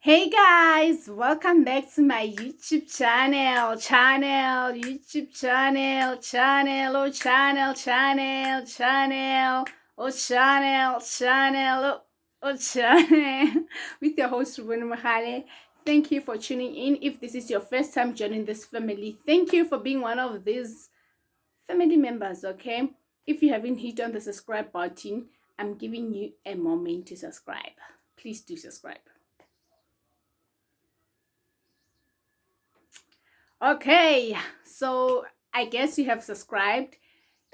Hey guys, welcome back to my YouTube channel, with your host Ruben Mahale. Thank you for tuning in. If this is your first time joining this family, thank you for being one of these family members, okay? If you haven't hit on the subscribe button, I'm giving you a moment to subscribe. Please do subscribe. Okay, so I guess you have subscribed,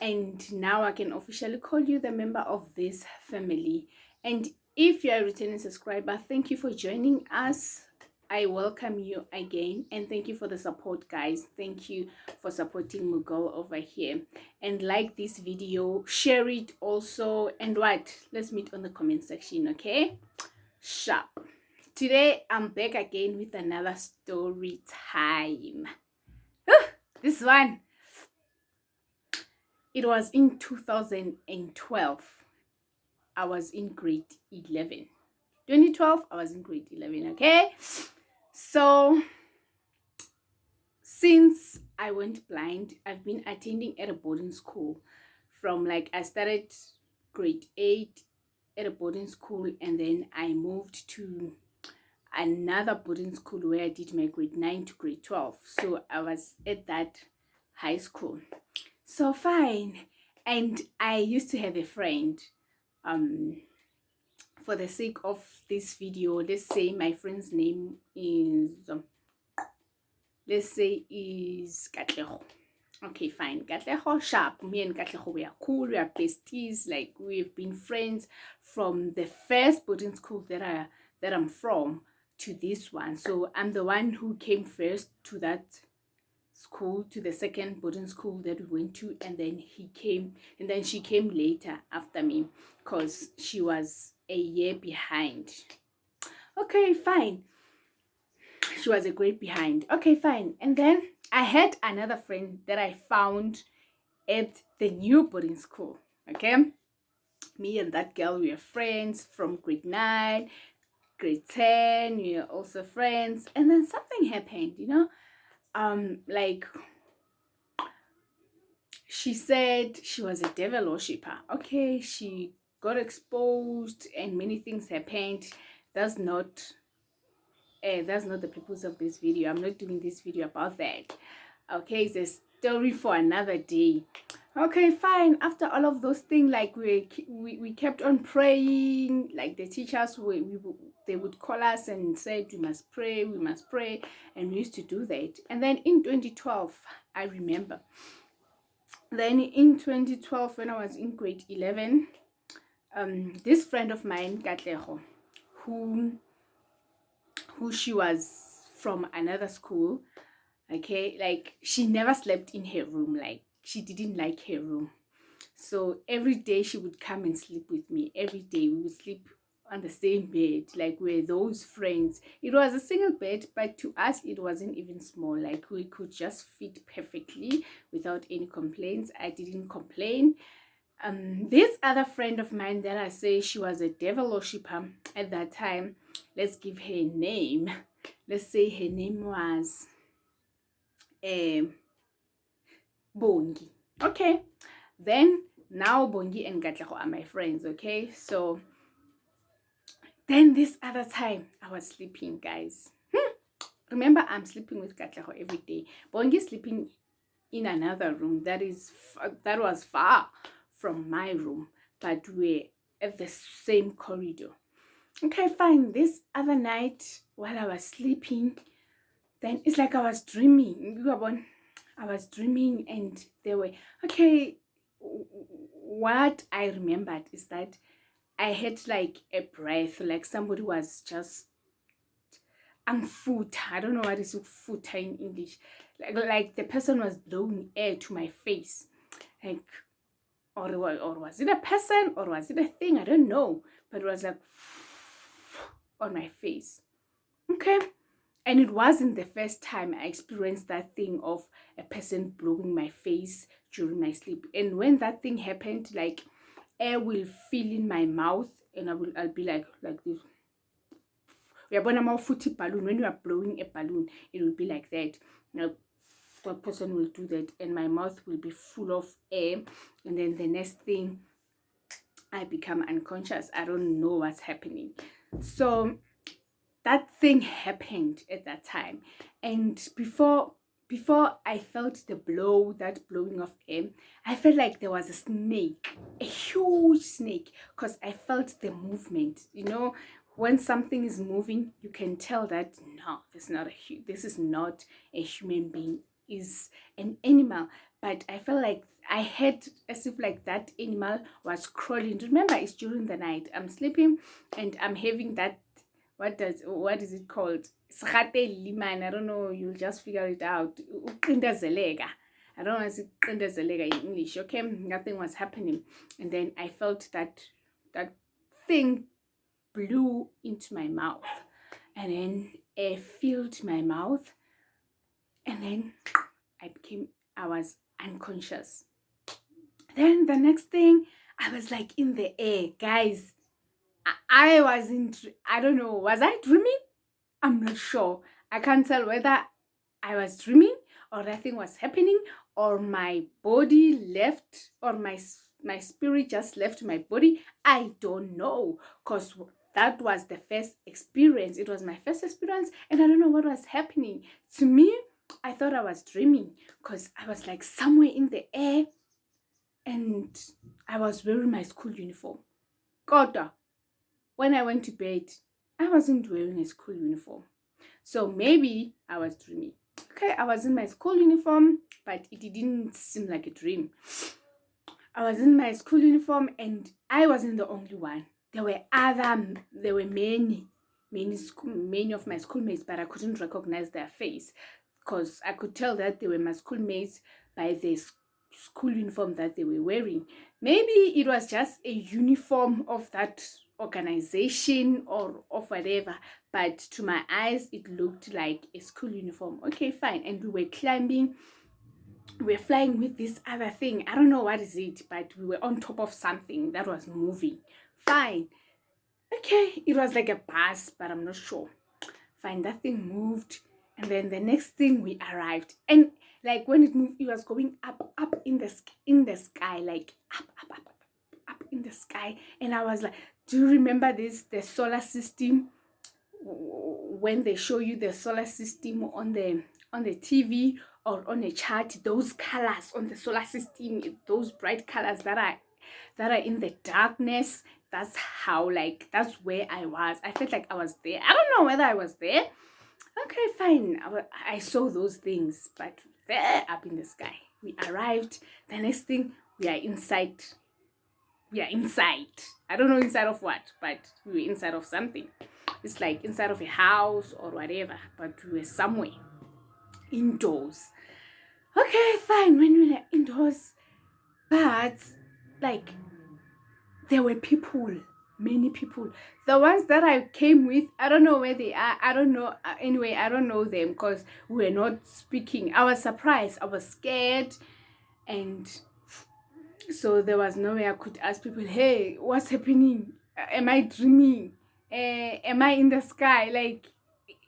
and now I can officially call you the member of this family. And if you're a returning subscriber, thank you for joining us. I welcome you again, and thank you for the support, guys. Thank you for supporting Mughal over here. And like this video, share it also, and what? Let's meet on the comment section, okay? Sharp. Today I'm back again with another story time. This one, it was in 2012. I was in grade 11. 2012, I was in grade 11, okay? So, since I went blind, I've been attending at a boarding school from I started grade 8 at a boarding school, and then I moved to another boarding school where I did my grade 9 to grade 12. So I was at that high school. So fine. And I used to have a friend. For the sake of this video, let's say my friend's name is Katleho. Okay, fine. Katleho Sharp. Me and Katleho, we are cool, we are besties, like we've been friends from the first boarding school that I'm from to this one. So I'm the one who came first to that school, to the second boarding school that we went to, and then she came later after me because she was a year behind. Okay, fine. She was a grade behind. Okay, fine. And then I had another friend that I found at the new boarding school. Okay, me and that girl, we were friends from grade 9, grade 10. We were also friends, and then something happened, like she said she was a devil worshipper. Okay, she got exposed and many things happened. That's not the purpose of this video. I'm not doing this video about that. Okay, it's a story for another day. Okay, fine. After all of those things, like we kept on praying. Like the teachers, they would call us and said we must pray, and we used to do that. And then in 2012, I remember. Then in 2012, when I was in grade 11, this friend of mine, Katleho, who she was from another school, okay, like she never slept in her room, like she didn't like her room. So every day she would come and sleep with me. Every day we would sleep on the same bed, like we're those friends. It was a single bed, but to us it wasn't even small. Like we could just fit perfectly without any complaints. I didn't complain. This other friend of mine that I say she was a devil worshipper at that time, let's give her a name. Let's say her name was Bongi. Okay, then now Bongi and Katleho are my friends. Okay, so then this other time I was sleeping, guys. Remember, I'm sleeping with Katleho every day. Bongi sleeping in another room that was far from my room, but we're at the same corridor. Okay, fine. This other night while I was sleeping, then it's like I was dreaming. I was dreaming, and they were okay. What I remembered is that I had like a breath, like somebody was just foot. I don't know what is foot in English. Like the person was blowing air to my face, like or was it a person or was it a thing? I don't know, but it was like on my face. Okay, and it wasn't the first time I experienced that thing of a person blowing my face during my sleep. And when that thing happened, like air will fill in my mouth, and I'll be like this. balloon, when you are blowing a balloon, it will be like that. Now, that person will do that, and my mouth will be full of air, and then the next thing, I become unconscious. I don't know what's happening. So that thing happened at that time, and before I felt the that blowing of air, I felt like there was a snake, a huge snake, because I felt the movement. When something is moving, you can tell that no, this is not a human being, is an animal. But I felt like I had as if like that animal was crawling. Remember, it's during the night. I'm sleeping and I'm having that, what is it called? I don't know, you'll just figure it out. Uqindezeleka. I don't know, is it uqindezeleka in English? Okay, nothing was happening. And then I felt that thing blew into my mouth, and then air filled my mouth, and then I was unconscious. Then the next thing, I was like in the air, guys. I wasn't, I don't know, was I dreaming? I'm not sure. I can't tell whether I was dreaming or nothing was happening, or my body left, or my spirit just left my body. I don't know, because that was the first experience. It was my first experience, and I don't know what was happening to me. I thought I was dreaming, because I was like somewhere in the air, and I was wearing my school uniform. God, when I went to bed, I wasn't wearing a school uniform. So maybe I was dreaming. Okay, I was in my school uniform, but it didn't seem like a dream. I was in my school uniform, and I wasn't the only one. There were many of my schoolmates, but I couldn't recognize their face, because I could tell that they were my schoolmates by the school uniform that they were wearing. Maybe it was just a uniform of that organization or of whatever, but to my eyes it looked like a school uniform. Okay, fine. And we were climbing, we were flying with this other thing. I don't know what is it, but we were on top of something that was moving. Fine. Okay, it was like a bus, but I'm not sure. Fine, that thing moved, and then the next thing, we arrived, and like when it moved, it was going up in the sky, like up in the sky. And I was like, do you remember the solar system, when they show you the solar system on the TV or on a chart, those colors on the solar system, those bright colors that are in the darkness? That's how, like, that's where I was. I felt like I was there. I don't know whether I was there. Okay, fine. I saw those things, but there up in the sky. We arrived. The next thing, we are inside. I don't know inside of what, but we were inside of something. It's like inside of a house or whatever, but we were somewhere indoors. Okay, fine. When we were indoors, but like there were people, many people. The ones that I came with, I don't know where they are. I don't know. Anyway, I don't know them, because we were not speaking. I was surprised. I was scared. And so there was no way I could ask people, hey, what's happening? Am I dreaming? Am I in the sky? Like,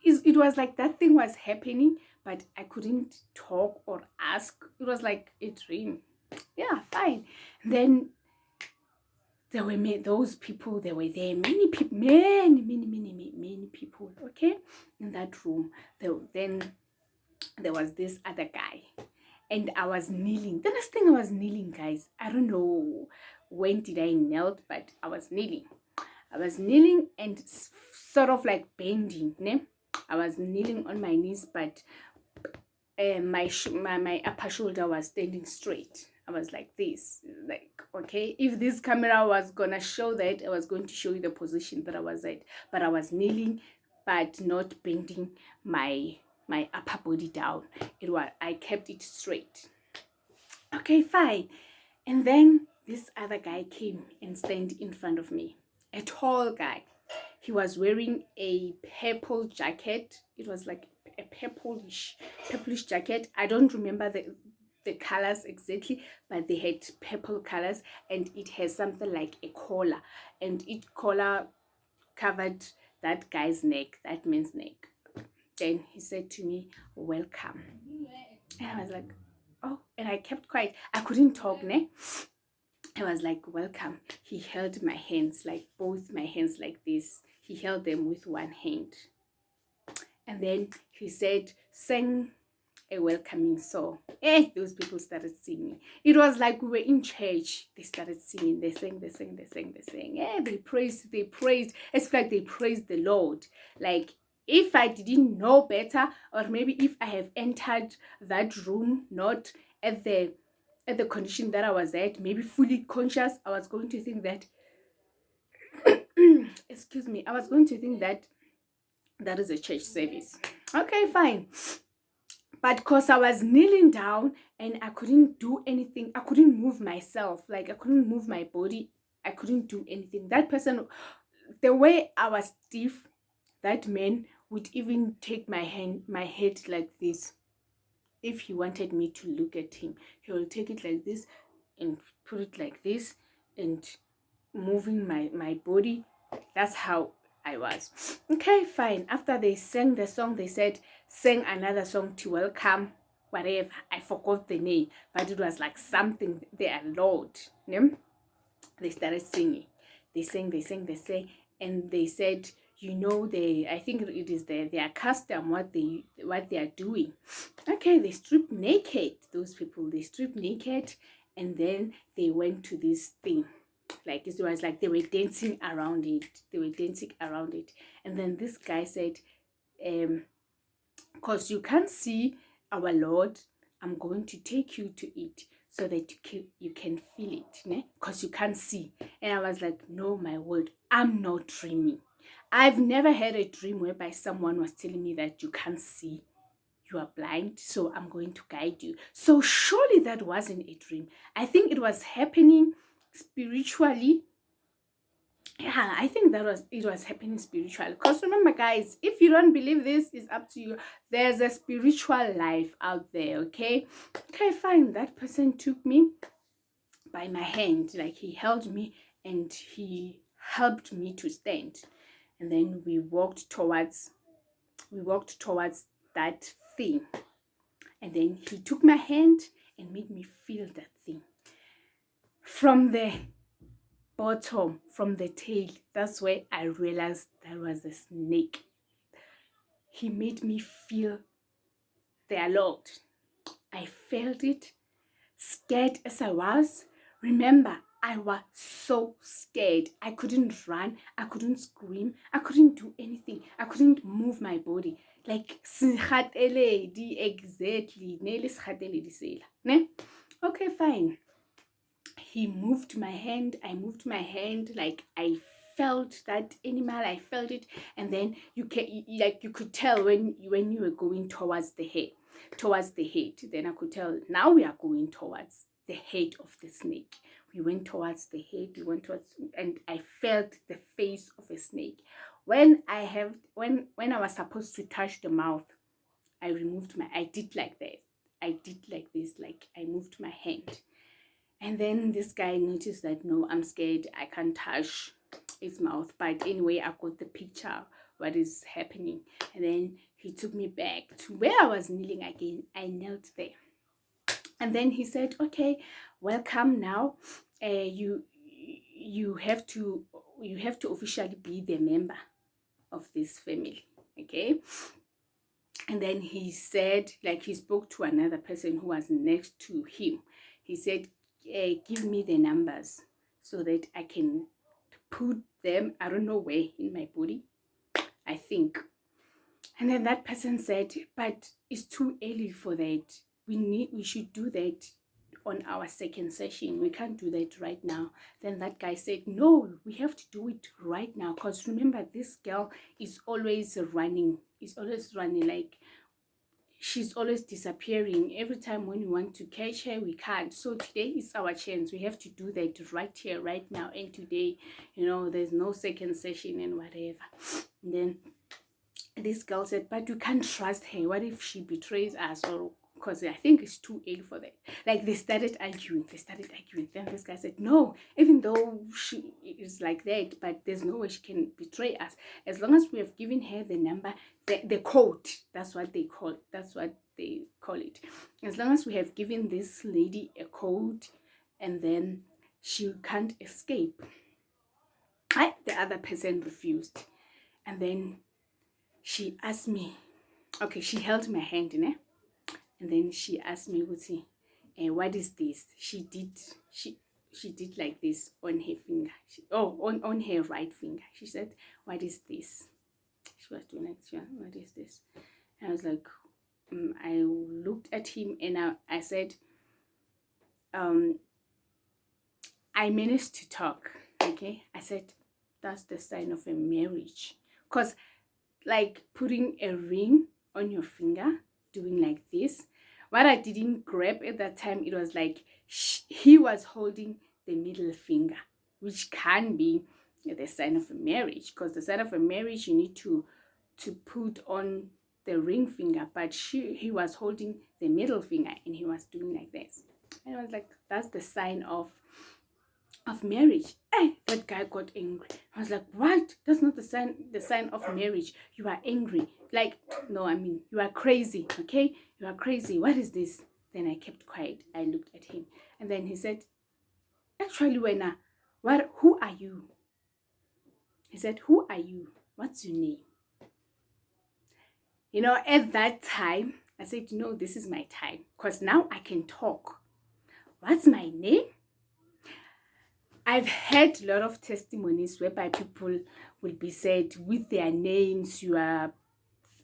it was like that thing was happening, but I couldn't talk or ask. It was like a dream. Yeah, fine. Then there were those people, they were there, many people, many people, okay, in that room. Then there was this other guy, and I was kneeling. The next thing, I was kneeling, guys. I don't know when did I knelt, but I was kneeling. And sort of like bending, ne? I was kneeling on my knees, but my upper shoulder was standing straight. I was like this, like, okay, if this camera was gonna show that, I was going to show you the position that I was at, but I was kneeling, but not bending my upper body down. I kept it straight. Okay, fine. And then this other guy came and stand in front of me, a tall guy. He was wearing a purple jacket. It was like a purplish jacket. I don't remember the colors exactly, but they had purple colors, and it has something like a collar, and each collar covered that guy's neck, that man's neck. Then he said to me, welcome. And I was like, oh, and I kept quiet. I couldn't talk, ne? I was like, welcome. He held my hands, like both my hands like this. He held them with one hand. And then he said, sing a welcoming song. Those people started singing. It was like we were in church. They started singing. They sang. They praised. It's like they praised the Lord. Like, if I didn't know better, or maybe if I have entered that room not at the condition that I was at, maybe fully conscious, I was going to think that excuse me, I was going to think that that is a church service. Okay, fine. But because I was kneeling down and I couldn't do anything, I couldn't move myself, like I couldn't move my body, I couldn't do anything. That person, the way I was stiff, that man would even take my head like this. If he wanted me to look at him, he will take it like this and put it like this and moving my body. That's how I was. Okay, fine. After they sang the song, they said, sing another song to welcome whatever. I forgot the name, but it was like something they allowed. Yeah? They started singing. They sang, and they said, you know, I think it is their custom, what they are doing. Okay, they stripped naked. Those people, they stripped naked, and then they went to this thing. Like, it was like they were dancing around it. And then this guy said, because you can't see our Lord, I'm going to take you to it so that you can feel it, because you can't see. And I was like, no, my word, I'm not dreaming. I've never had a dream whereby someone was telling me that you can't see, you are blind, so I'm going to guide you. So surely that wasn't a dream. I think it was happening spiritually. Yeah, I think it was happening spiritually. Because remember, guys, if you don't believe this, is up to you. There's a spiritual life out there. Okay, fine. That person took me by my hand, like he held me and he helped me to stand. And then we walked towards that thing. And then he took my hand and made me feel that thing. From the bottom, from the tail, that's where I realized that was a snake. He made me feel the Lord. I felt it, scared as I was. Remember, I was so scared. I couldn't run, I couldn't scream, I couldn't do anything. I couldn't move my body. Like, exactly. Okay, fine. He moved my hand, I moved my hand, like I felt that animal, I felt it. And then you could tell when you were going towards the head. Then I could tell, now we are going towards the head of the snake. We went towards the head, and I felt the face of a snake. When I was supposed to touch the mouth, I did like that. I did like this, like I moved my hand. And then this guy noticed that, no, I'm scared, I can't touch his mouth. But anyway, I got the picture, what is happening. And then he took me back to where I was kneeling again. I knelt there. And then he said, okay, welcome now. You have to officially be the member of this family. Okay. And then he said, like, he spoke to another person who was next to him. He said, give me the numbers so that I can put them, I don't know where, in my body, I think. And then that person said, but it's too early for that. We should do that on our second session. We can't do that right now. Then that guy said, no, we have to do it right now. Because remember, this girl is always running. Like, she's always disappearing. Every time when we want to catch her, we can't. So today is our chance. We have to do that right here, right now. And today, there's no second session and whatever. And then this girl said, but you can't trust her. What if she betrays us? Or because I think it's too early for that. Like they started arguing. Then this guy said, no, even though she is like that, but there's no way she can betray us. As long as we have given her the number, the code, that's what they call it. As long as we have given this lady a code, and then she can't escape. The other person refused. And then she asked me, okay, she held my hand, and then she asked me, what is this? She did like this on her finger. On her right finger. She said, what is this? She was doing like, what is this? And I was like, I looked at him and I said, I managed to talk, okay? I said, that's the sign of a marriage. Because like putting a ring on your finger, doing like this, what I didn't grab at that time, it was like he was holding the middle finger, which can be the sign of a marriage, because the sign of a marriage you need to put on the ring finger, but he was holding the middle finger and he was doing like this. And I was like, that's the sign of marriage. Hey, that guy got angry. I was like, what? That's not the sign of marriage. You are angry. Like, no, I mean, you are crazy, okay? You are crazy. What is this? Then I kept quiet. I looked at him. And then he said, actually, Wena, who are you? He said, who are you? What's your name? You know, at that time, I said, no, this is my time. Because now I can talk. What's my name? I've heard a lot of testimonies whereby people will be said with their names,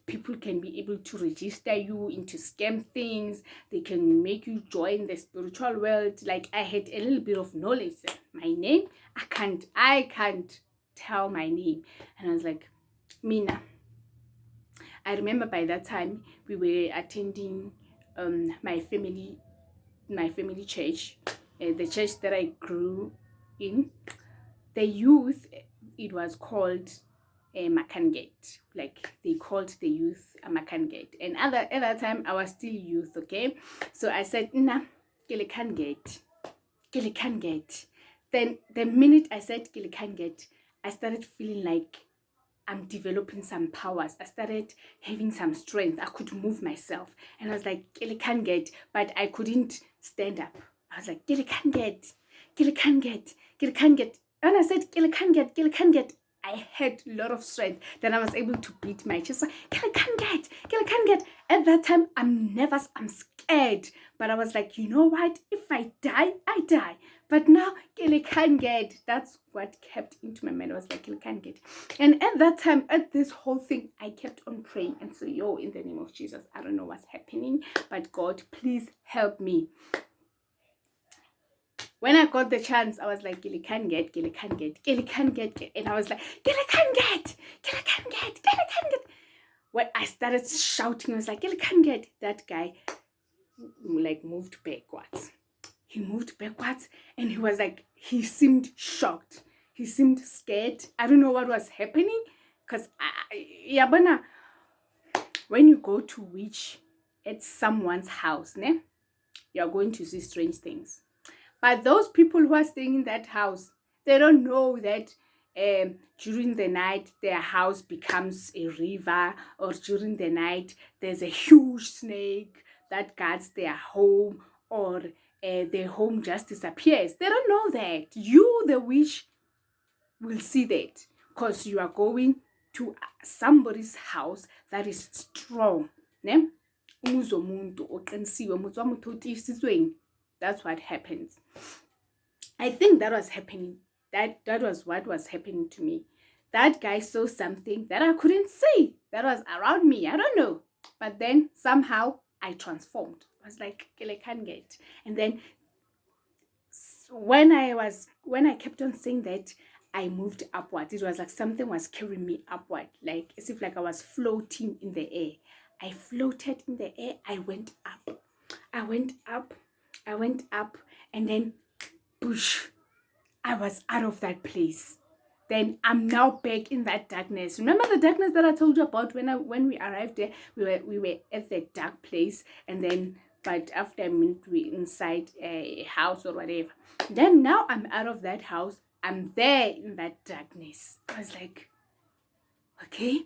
people can be able to register you into scam things. They can make you join the spiritual world. Like I had a little bit of knowledge. My name, I can't tell my name. And I was like, Mina. I remember by that time we were attending my family church, the church that I grew in. The youth, it was called a Makangate. Like they called the youth a Makangate. And at that time I was still youth, okay? So I said, nah, Gate. Then the minute I said Gate, I started feeling like I'm developing some powers. I started having some strength. I could move myself. And I was like, Gate, but I couldn't stand up. I was like, Gate. And I said, Gate. I had a lot of strength. Then I was able to beat my chest. Gate. At that time, I'm nervous. I'm scared. But I was like, you know what? If I die, I die. But now, Gate. That's what kept into my mind. I was like, Gate. And at that time, at this whole thing, I kept on praying. And so, in the name of Jesus, I don't know what's happening. But God, please help me. When I got the chance, I was like, Gilly can get. And I was like, Gilly can get. When I started shouting, I was like, Gilly can get. That guy, like, moved backwards. He moved backwards and he was like, he seemed shocked. He seemed scared. I don't know what was happening. Because, when you go to witch at someone's house, you're going to see strange things. But those people who are staying in that house, they don't know that during the night their house becomes a river, or during the night there's a huge snake that guards their home, or their home just disappears. They don't know that. You, the witch, will see that because you are going to somebody's house that is strong. That's what happens. I think that was happening. That was what was happening to me. That guy saw something that I couldn't see. That was around me. I don't know. But then somehow I transformed. I was like, Gate. And then when I kept on saying that, I moved upward. It was like something was carrying me upward, like as if like I was floating in the air. I floated in the air. I went up, and then push. I was out of that place. Then I'm now back in that darkness. Remember the darkness that I told you about when we arrived there? We were at the dark place, and then but after a minute we inside a house or whatever. Then now I'm out of that house, I'm there in that darkness. I was like, okay.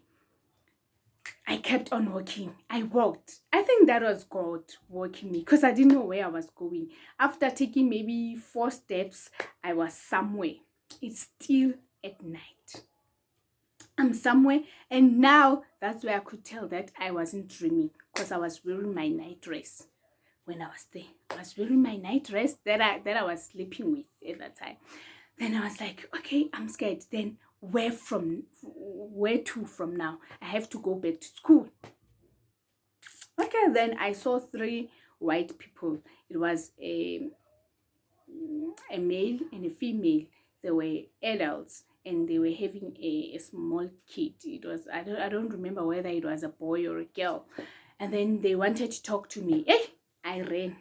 I kept on walking. I walked. I think that was God walking me because I didn't know where I was going. After taking maybe 4 steps, I was somewhere. It's still at night. I'm somewhere, and now that's where I could tell that I wasn't dreaming because I was wearing my night dress. When I was there, I was wearing my night dress that I was sleeping with at that time. Then I was like, okay, I'm scared. Then where to from now? I have to go back to school. Okay, then I saw 3 white people. It was a male and a female. They were adults and they were having a small kid. It was I don't remember whether it was a boy or a girl. And then they wanted to talk to me. I ran.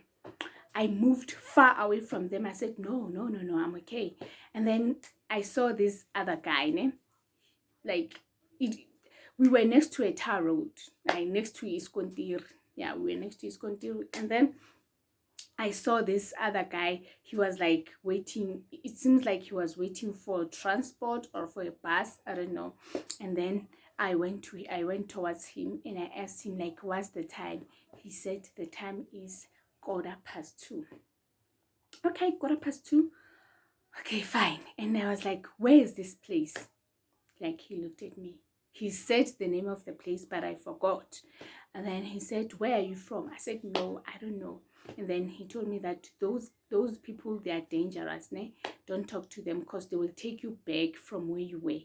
I moved far away from them. I said, no, no, no, no, I'm okay. And then I saw this other guy, like it we were next to a tar road, like next to Iskontir. Yeah, we were next to Iskontir. And then I saw this other guy. He was like waiting. It seems like he was waiting for transport or for a bus. I don't know. And then I went towards him and I asked him like, what's the time? He said the time is 2:15. Okay, 2:15. Okay, fine. And I was like, where is this place? Like, he looked at me. He said the name of the place, but I forgot. And then he said, where are you from? I said, no, I don't know. And then he told me that those people, they are dangerous. Don't talk to them because they will take you back from where you were.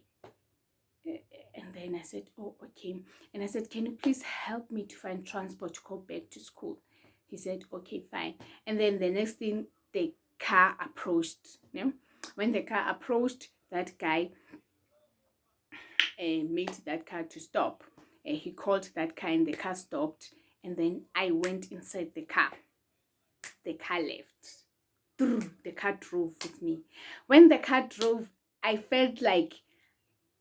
And then I said, oh, okay. And I said, can you please help me to find transport to go back to school? He said, okay, fine. And then the next thing, the car approached. When the car approached, that guy made that car to stop. He called that car and the car stopped. And then I went inside the car. The car left. The car drove with me. When the car drove, I felt like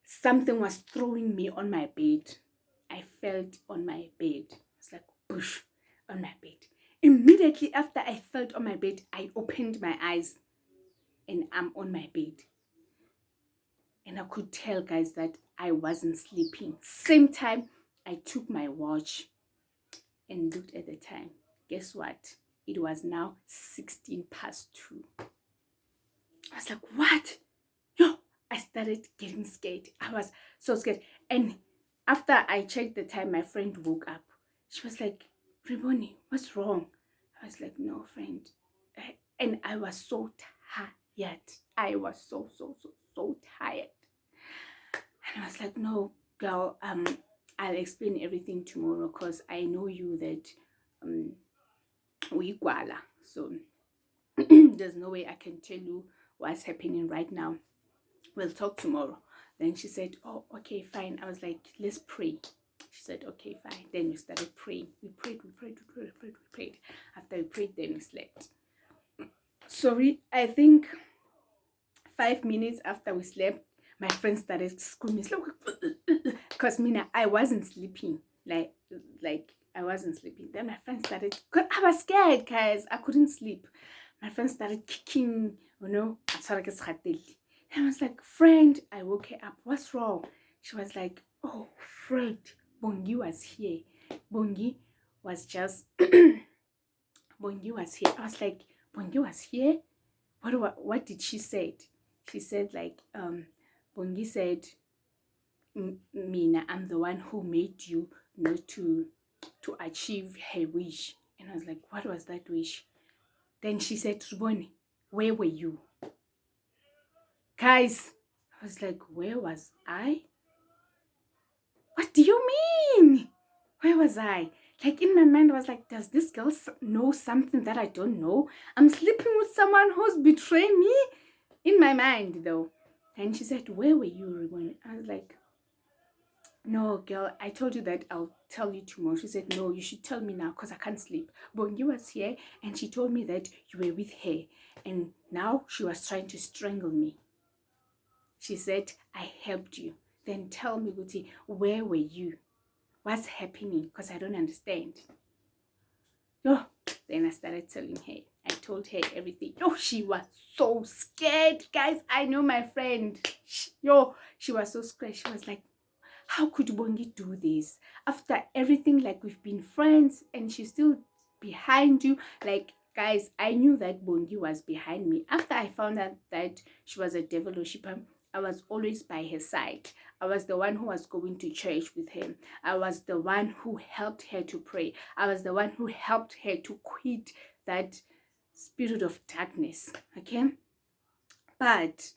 something was throwing me on my bed. I felt on my bed. It's like push on my bed. Immediately after I felt on my bed, I opened my eyes and I'm on my bed. And I could tell, guys, that I wasn't sleeping. Same time, I took my watch and looked at the time. Guess what? It was now 2:16. I was like, what? Yo, I started getting scared. I was so scared. And after I checked the time, my friend woke up. She was like, Reboni, what's wrong? I was like, no, friend. And I was so tired. I was so tired. And I was like, no, girl, I'll explain everything tomorrow because I know you that we guala. So there's no way I can tell you what's happening right now. We'll talk tomorrow. Then she said, oh, okay, fine. I was like, let's pray. She said, okay, fine. Then we started praying. We prayed. After we prayed, then we slept. Sorry, I think 5 minutes after we slept, my friend started screaming because I wasn't sleeping. Like I wasn't sleeping. Then my friend started, cause I was scared, guys. I couldn't sleep. My friend started kicking, and I was like, friend, I woke her up. What's wrong? She was like, oh, friend, Bongi was here. Bongi was just Bongi was here. I was like, Bongi was here? What did she say? She said like, Bongi said, Mina, I'm the one who made you to achieve her wish. And I was like, what was that wish? Then she said, Ruboni, where were you? Guys, I was like, where was I? What do you mean? Where was I? Like in my mind, I was like, does this girl know something that I don't know? I'm sleeping with someone who's betraying me? In my mind, though. And she said, where were you, Ruboni? I was like, no, girl, I told you that I'll tell you tomorrow. She said, no, you should tell me now because I can't sleep. Bongi was here and she told me that you were with her. And now she was trying to strangle me. She said, I helped you. Then tell me, Guti, where were you? What's happening? Because I don't understand. Oh, then I started telling her. I told her everything. Oh, she was so scared, guys. I know my friend. She was so scared. She was like, how could Bongi do this after everything? Like, we've been friends and she's still behind you. Like, guys, I knew that Bongi was behind me. After I found out that she was a devil worshipper, I was always by her side. I was the one who was going to church with her. I was the one who helped her to pray. I was the one who helped her to quit that spirit of darkness. Okay? But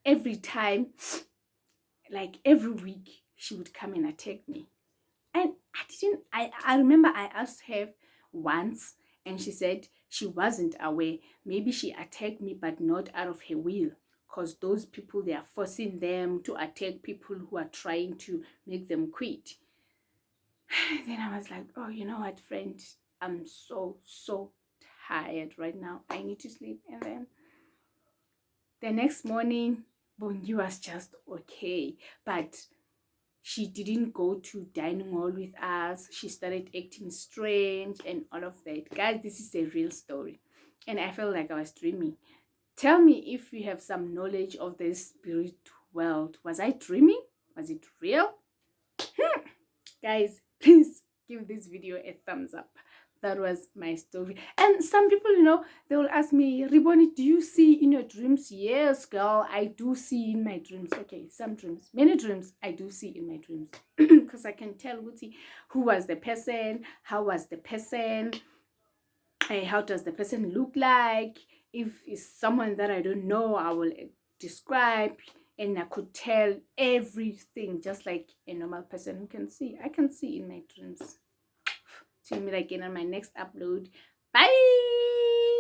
every time, like every week, she would come and attack me. And I remember I asked her once and she said she wasn't aware. Maybe she attacked me, but not out of her will. Because those people, they are forcing them to attack people who are trying to make them quit. Then I was like, oh, you know what, friend? I'm so tired right now. I need to sleep. And then the next morning, Bongi was just okay. But she didn't go to dining hall with us. She started acting strange and all of that. Guys, this is a real story. And I felt like I was dreaming. Tell me if you have some knowledge of the spirit world. Was I dreaming? Was it real? Guys, please give this video a thumbs up. That was my story. And some people, they will ask me, Riboni, do you see in your dreams? Yes, girl, I do see in my dreams. Okay, some dreams, many dreams I do see in my dreams. Because I can tell who was the person, how was the person, how does the person look like. If it's someone that I don't know, I will describe, and I could tell everything just like a normal person who can see. I can see in my dreams. See you again on my next upload. Bye.